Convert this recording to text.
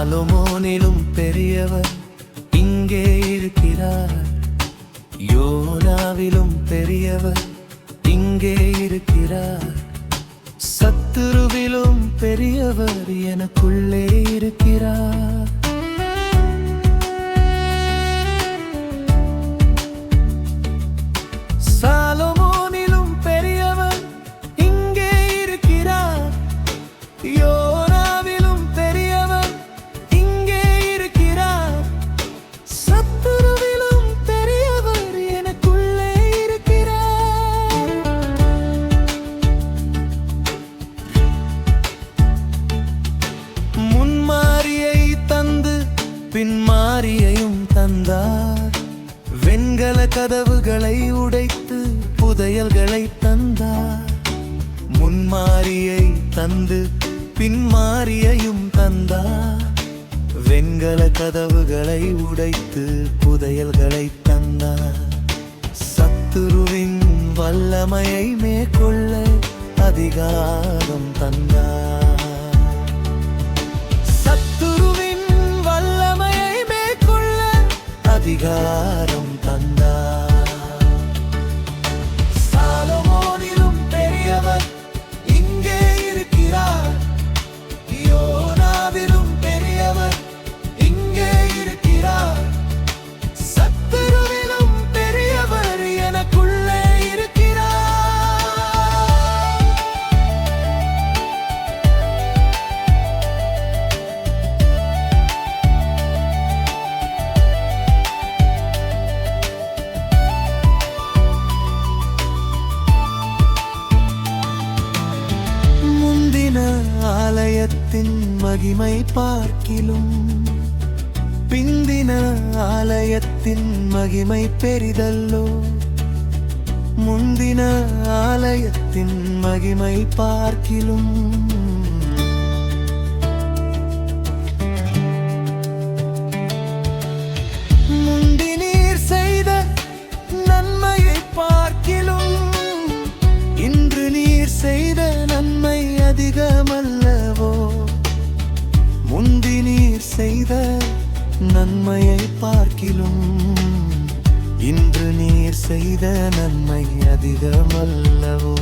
சாலமோனிலும் பெரியவர் இங்கே இருக்கிறார். யோனாவிலும் பெரியவர் இங்கே இருக்கிறார். சத்துருவிலும் பெரியவர் எனக்குள்ளே இருக்கிறார். சாலமோனிலும் பெரியவர் இங்கே இருக்கிறார். யோனாவிலும் பெரியவர் இங்கே இருக்கிறார். சத்துருவிலும் பெரியவர் எனக்குள்ளே இருக்கிறார். முன்மாரியை தந்து பின்மாரியையும் தந்தார். வெண்கல கதவுகளை உடைத்து புதையல்களை தந்தார். முன்மாரியை தந்து பின்மாரியையும் தந்தார். வெண்கல கதவுகளை உடைத்து புதையல்களை தந்தார். சத்துருவின் வல்லமையை மேற்கொள்ள அதிகாரம் தந்தார். சத்துருவின் வல்லமையை மேற்கொள்ள அதிகாரம் தந்தார். சாலமோனிலும் பெரியவர் இங்கே இருக்கிறார். யோனாவிலும் பெரியவர் இங்கே இருக்கிறார். சத்துருவிலும் பெரியவர் எனக்குள்ளே இருக்கிறார். முந்தின ஆலயத்தின் மகிமை பார்க்கிலும் பிந்தின ஆலயத்தின் மகிமை பெரிதல்லோ. முந்தின ஆலயத்தின் மகிமை பார்க்கிலும் முந்தி நீர் செய்த நன்மையை பார்க்கிலும் இன்று நீர் செய்த நன்மை அதிகமல்லவோ. முந்தி நீர் செய்த நன்மையை பார்க்கிலும் இன்று நீர் செய்த நன்மை அதிகமல்லவோ.